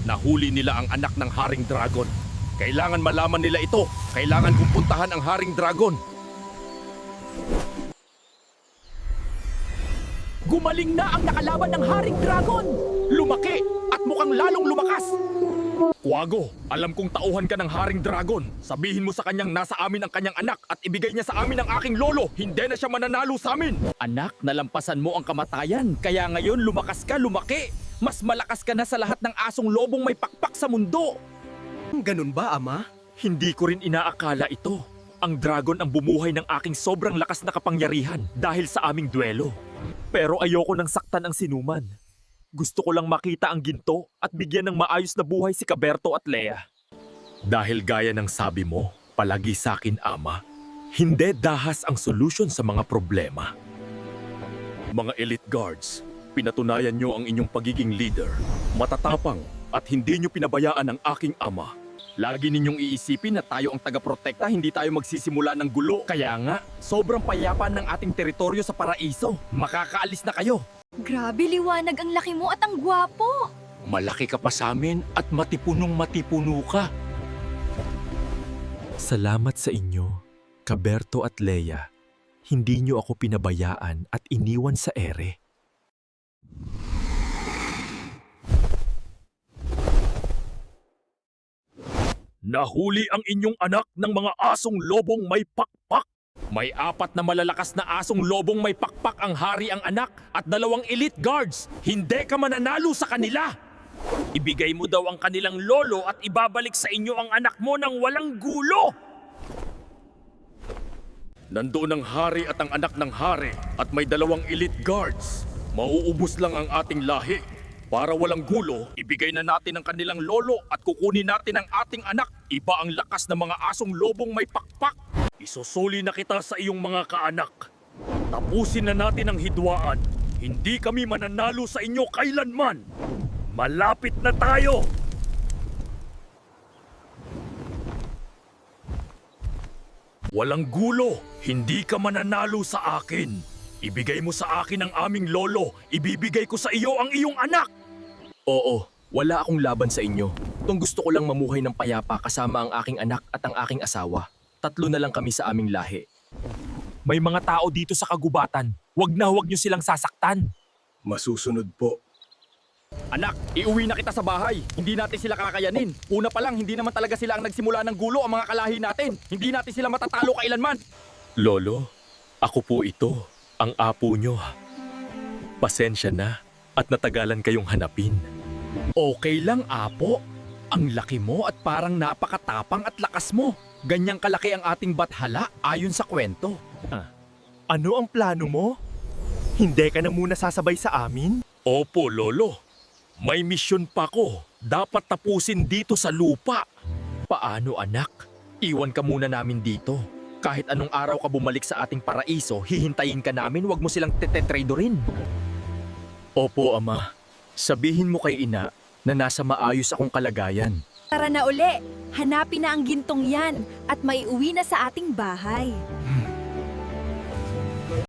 Nahuli nila ang anak ng Haring Dragon. Kailangan malaman nila ito. Kailangan kong puntahan ang Haring Dragon. Gumaling na ang nakalaban ng Haring Dragon! Lumaki at mukhang lalong lumakas! Quago, alam kong tauhan ka ng Haring Dragon. Sabihin mo sa kanyang nasa amin ang kanyang anak at ibigay niya sa amin ang aking lolo. Hindi na siya mananalo sa amin. Anak, nalampasan mo ang kamatayan, kaya ngayon lumakas ka, lumaki! Mas malakas ka na sa lahat ng asong lobong may pakpak sa mundo! Ganun ba, Ama? Hindi ko rin inaakala ito. Ang dragon ang bumuhay ng aking sobrang lakas na kapangyarihan dahil sa aming duelo. Pero ayoko nang saktan ang sinuman. Gusto ko lang makita ang ginto at bigyan ng maayos na buhay si Caberto at Lea. Dahil gaya ng sabi mo, palagi sa akin, Ama, hindi dahas ang solusyon sa mga problema. Mga elite guards, pinatunayan nyo ang inyong pagiging leader, matatapang at hindi nyo pinabayaan ang aking ama. Lagi ninyong iisipin na tayo ang taga-protekta, hindi tayo magsisimula ng gulo. Kaya nga, sobrang payapa ng ating teritoryo sa paraiso. Makakaalis na kayo. Grabe, liwanag ang laki mo at ang gwapo. Malaki ka pa sa amin at matipunong matipuno ka. Salamat sa inyo, Caberto at Lea. Hindi nyo ako pinabayaan at iniwan sa ere. Nahuli ang inyong anak ng mga asong lobong may pakpak. May 4 na malalakas na asong lobong may pakpak ang hari ang anak at 2 elite guards. Hindi ka mananalo sa kanila. Ibigay mo daw ang kanilang lolo at ibabalik sa inyo ang anak mo ng walang gulo. Nandoon ang hari at ang anak ng hari at may 2 elite guards. Mauubos lang ang ating lahi. Para walang gulo, ibigay na natin ang kanilang lolo at kukunin natin ang ating anak. Iba ang lakas ng mga asong lobong may pakpak. Isusuli na kita sa iyong mga kaanak. Tapusin na natin ang hidwaan. Hindi kami mananalo sa inyo kailanman. Malapit na tayo! Walang gulo. Hindi ka mananalo sa akin. Ibigay mo sa akin ang aming lolo. Ibibigay ko sa iyo ang iyong anak. Oo, wala akong laban sa inyo. Kung gusto ko lang mamuhay ng payapa kasama ang aking anak at ang aking asawa. 3 na lang kami sa aming lahi. May mga tao dito sa kagubatan. Huwag niyo silang sasaktan. Masusunod po. Anak, iuwi na kita sa bahay. Hindi natin sila kakayanin. Una pa lang, hindi naman talaga sila ang nagsimula ng gulo ang mga kalahi natin. Hindi natin sila matatalo kailanman. Lolo, ako po ito, ang apo nyo. Pasensya na at natagalan kayong hanapin. Okay lang, apo. Ang laki mo at parang napakatapang at lakas mo. Ganyang kalaki ang ating bathala ayon sa kwento. Ano ang plano mo? Hindi ka na muna sasabay sa amin? Opo, Lolo. May misyon pa ko. Dapat tapusin dito sa lupa. Paano, anak? Iwan ka muna namin dito. Kahit anong araw ka bumalik sa ating paraiso, hihintayin ka namin, wag mo silang tetetradorin. Opo, Ama. Sabihin mo kay Ina na nasa maayos akong kalagayan. Tara na uli, hanapin na ang gintong yan at maiuwi na sa ating bahay.